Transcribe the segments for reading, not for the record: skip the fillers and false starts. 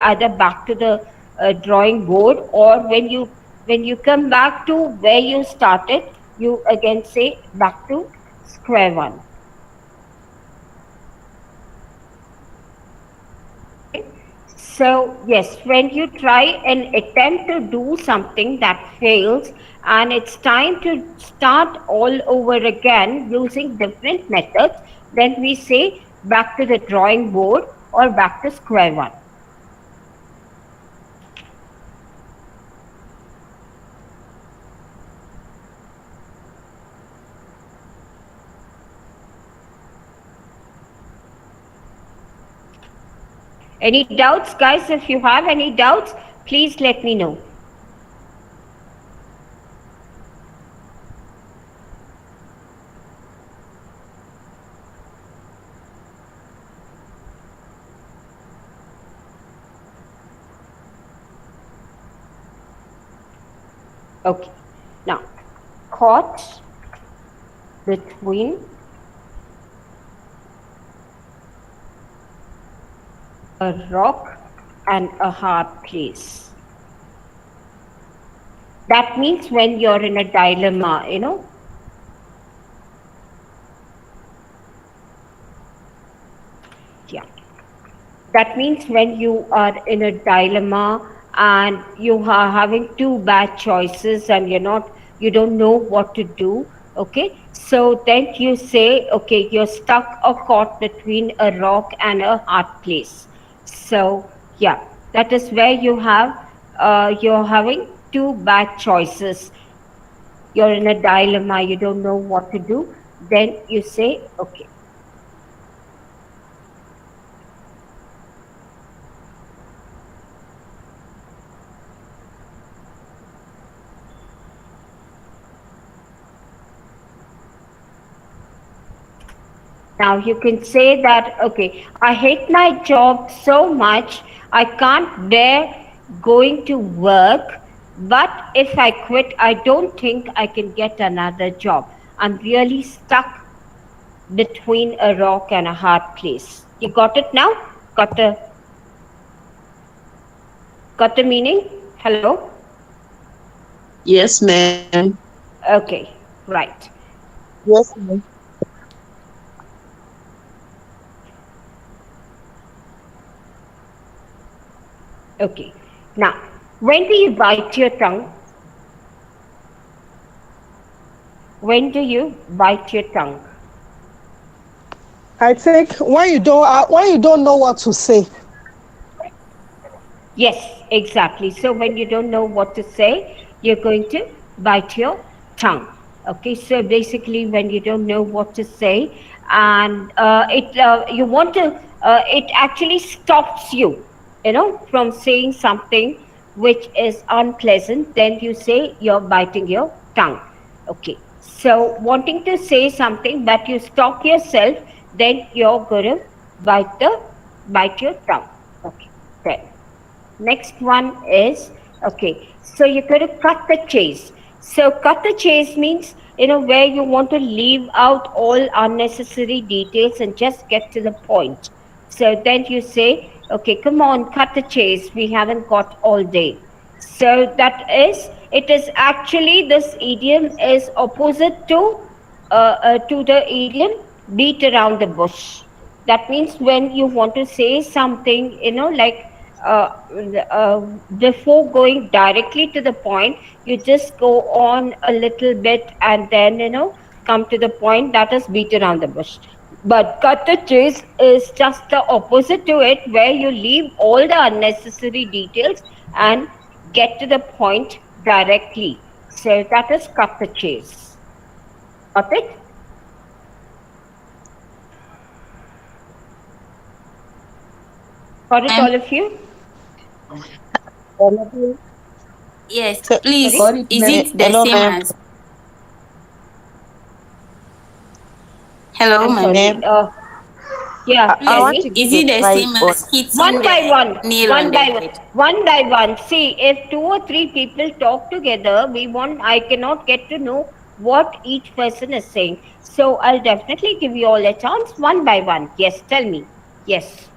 either back to the drawing board, or when you come back to where you started, you again say back to square one. Okay. So yes, when you try and attempt to do something that fails, and it's time to start all over again using different methods, then we say back to the drawing board or back to square one. Any doubts, guys? If you have any doubts, please let me know. Okay. Now, caught between a rock and a hard place. That means when you're in a dilemma, Yeah. That means when you are in a dilemma and you are having two bad choices and you don't know what to do. Okay. So then you say, okay, you're stuck or caught between a rock and a hard place. So yeah, that is where you're having two bad choices. You're in a dilemma, you don't know what to do. Then you say, okay. Now you can say that, okay, I hate my job so much, I can't bear going to work, but if I quit, I don't think I can get another job. I'm really stuck between a rock and a hard place. You got it now? Got the meaning? Hello? Yes, ma'am. Okay, right. Yes, ma'am. Okay. Now, when do you bite your tongue? When do you bite your tongue? I think when you don't know what to say. Yes, exactly. So when you don't know what to say, you're going to bite your tongue. Okay, so basically, when you don't know what to say, and you want to, it actually stops you, from saying something which is unpleasant. Then you say you're biting your tongue. Okay, so wanting to say something, but you stop yourself, then you're going to bite your tongue. Okay, then. Next one is, okay, so you're going to cut the chase. So cut the chase means, where you want to leave out all unnecessary details and just get to the point. So then you say, okay, come on, cut the chase. We haven't got all day. So it is actually, this idiom is opposite to the idiom beat around the bush. That means when you want to say something, like uh, uh, before going directly to the point, you just go on a little bit and then, come to the point. That is beat around the bush. But cut the chase is just the opposite to it, where you leave all the unnecessary details and get to the point directly. So that is cut the chase. Got it? Got it, all of you? Yes, So, please. Got it, Is ma'am. it the Hello, same ma'am. as? Hello, I'm ma'am. sorry. I, Yeah, I tell Please, want to me. give is a it the slight same but as hitting One by the one, nail on the head? one by one. See, if two or three people talk together, I cannot get to know what each person is saying. So I'll definitely give you all a chance one by one. Yes, tell me. Yes.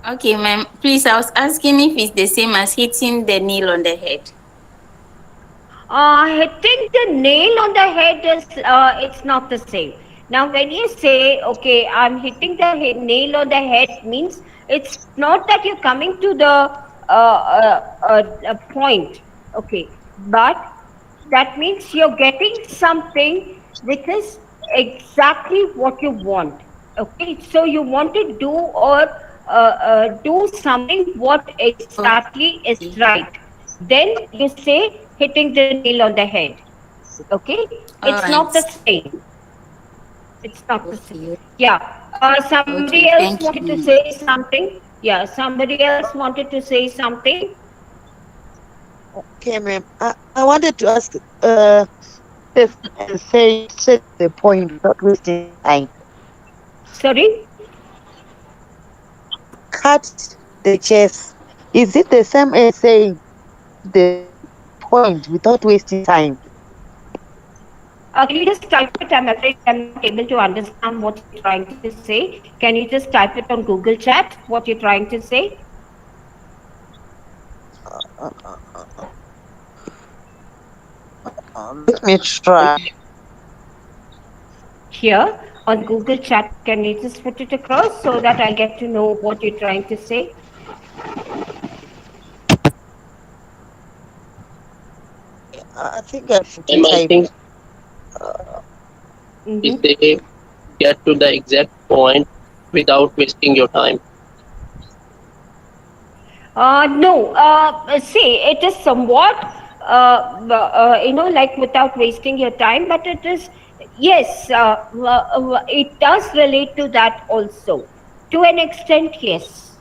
Okay, ma'am. Please, I was asking if it's the same as hitting the nail on the head. Hitting the nail on the head is it's not the same. Now, when you say, okay, I'm hitting the nail on the head, means it's not that you're coming to the point, okay, but that means you're getting something which is exactly what you want. Okay, so you want to do or do something what exactly is Okay. right. Then you say hitting the nail on the head. Okay, All it's not the right. same. It's not the same. Okay. Yeah. Somebody Okay. else Thank wanted to you. say something. Yeah, somebody else wanted to say something. Okay, ma'am. I wanted to ask if and say straight to the point without wasting time. Sorry. Cut the chase. Is it the same as saying the point without wasting time? Can you just type it? I'm afraid I'm not able to understand what you're trying to say. Can you just type it on Google Chat? What you're trying to say Uh, Let me try. here on Google Chat? Can you just put it across so that I get to know what you're trying to say? I think I should I type. think we Mm-hmm. say get to the exact point without wasting your time. No, see, it is somewhat, like without wasting your time, but it is, yes, it does relate to that also. To an extent, yes.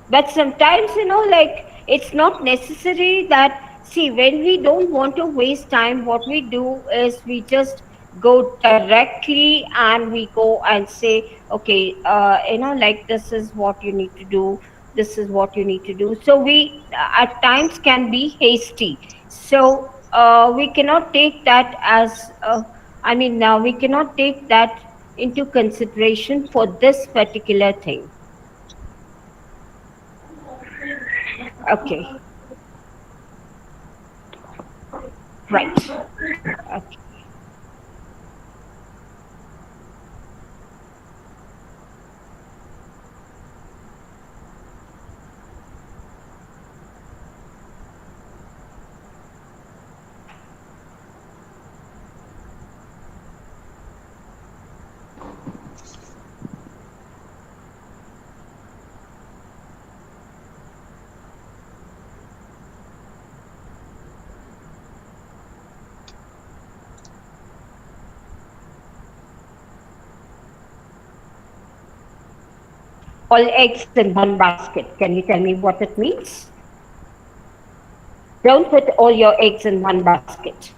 But sometimes, like it's not necessary that, see, when we don't want to waste time, what we do is we just go directly and we go and say, okay, like this is what you need to do, this is what you need to do. So we at times can be hasty. So we cannot take that as we cannot take that into consideration for this particular thing. Okay. Right. Okay. All eggs in one basket. Can you tell me what it means? Don't put all your eggs in one basket.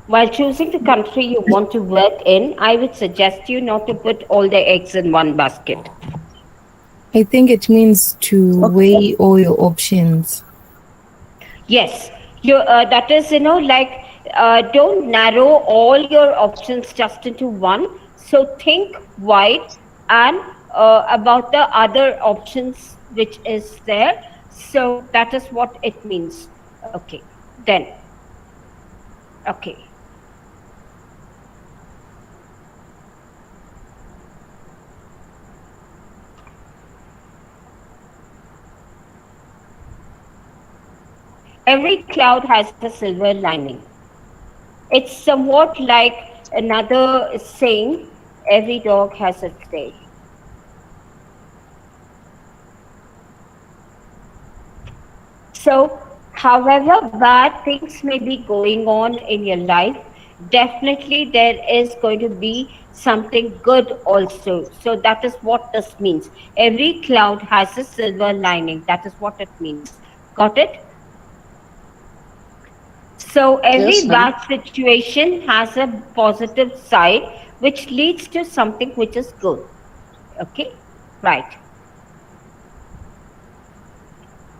While choosing the country you want to work in, I would suggest you not to put all the eggs in one basket. I think it means to weigh all your options. Yes, that is, like don't narrow all your options just into one. So think wide and about the other options which is there. So that is what it means. Okay, then, okay. Every cloud has a silver lining. It's somewhat like another saying, every dog has its day. So, however bad things may be going on in your life, definitely there is going to be something good also. So, that is what this means. Every cloud has a silver lining. That is what it means. Got it? So, Yes, every ma'am. bad situation has a positive side which leads to something which is good. Okay? Right.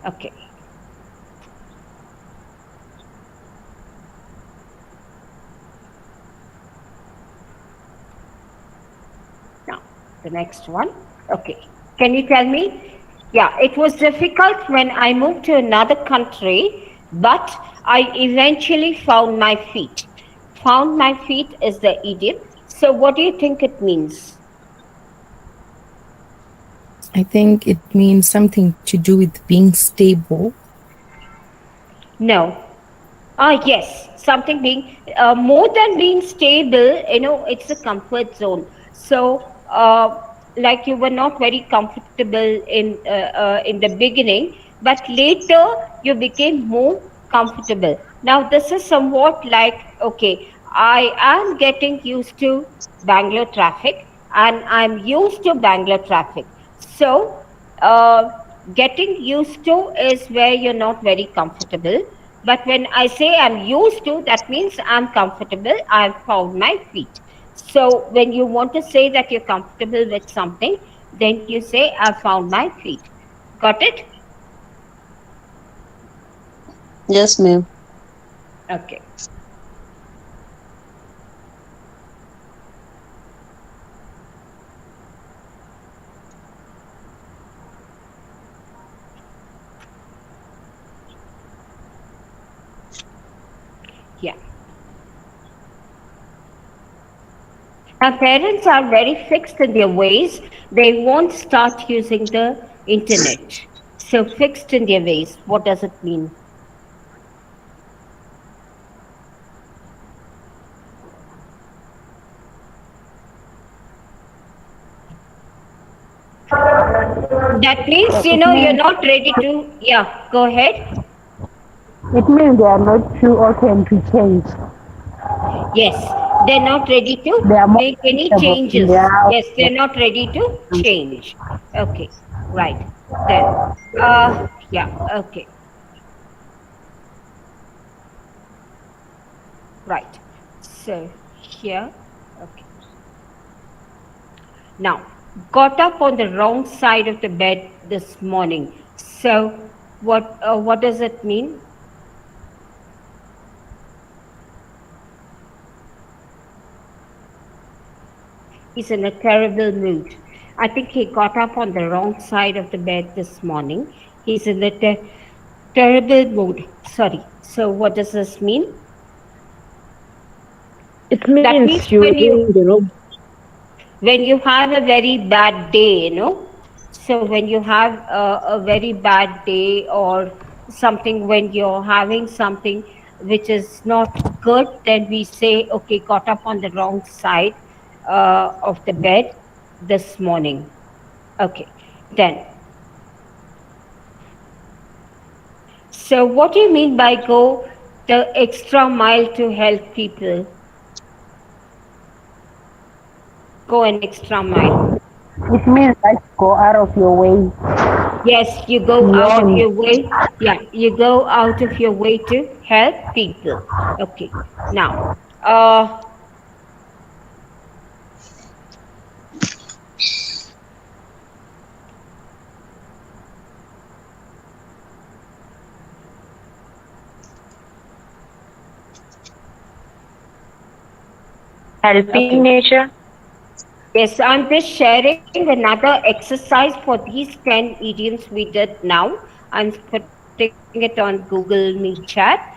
Okay. Now, the next one. Okay. Can you tell me? Yeah, it was difficult when I moved to another country, but I eventually found my feet. Found my feet is the idiom. So, what do you think it means? I think it means something to do with being stable. No. Ah, yes, something being more than being stable, it's a comfort zone. So, like you were not very comfortable in the beginning, but later you became more comfortable. Now, this is somewhat like, okay, I am getting used to Bangalore traffic, and I'm used to Bangalore traffic. So, uh, getting used to is where you're not very comfortable, but when I say I'm used to, that means I'm comfortable. I've found my feet. So when you want to say that you're comfortable with something, then you say I've found my feet. Got it? Yes, ma'am. Okay. Yeah. Our parents are very fixed in their ways. They won't start using the internet. So fixed in their ways. What does it mean? That means, It you're means not ready to. Yeah, go ahead. they are not too open to change. Yes, they're not ready They to are more make any comfortable in changes. their house. Yes, they're not ready to change. Okay, right. Then, yeah, okay, right. So, here, okay. Now, got up on the wrong side of the bed this morning. So, what does it mean? He's in a terrible mood. I think he got up on the wrong side of the bed this morning. He's in a terrible mood. Sorry. So, what does this mean? It That means means you were doing the wrong. when you have a very bad day. So when you have a very bad day or something, when you're having something which is not good, then we say, okay, got up on the wrong side of the bed this morning. Okay, then. So what do you mean by go the extra mile to help people? Go an extra mile. It means that you go out of your way Yes, you go out of beyond. your way. Yeah, you go out of your way to help people. Okay. Now, uh, Helping okay. nature. Yes, I'm just sharing another exercise for these 10 idioms we did now. I'm putting it on Google Meet chat.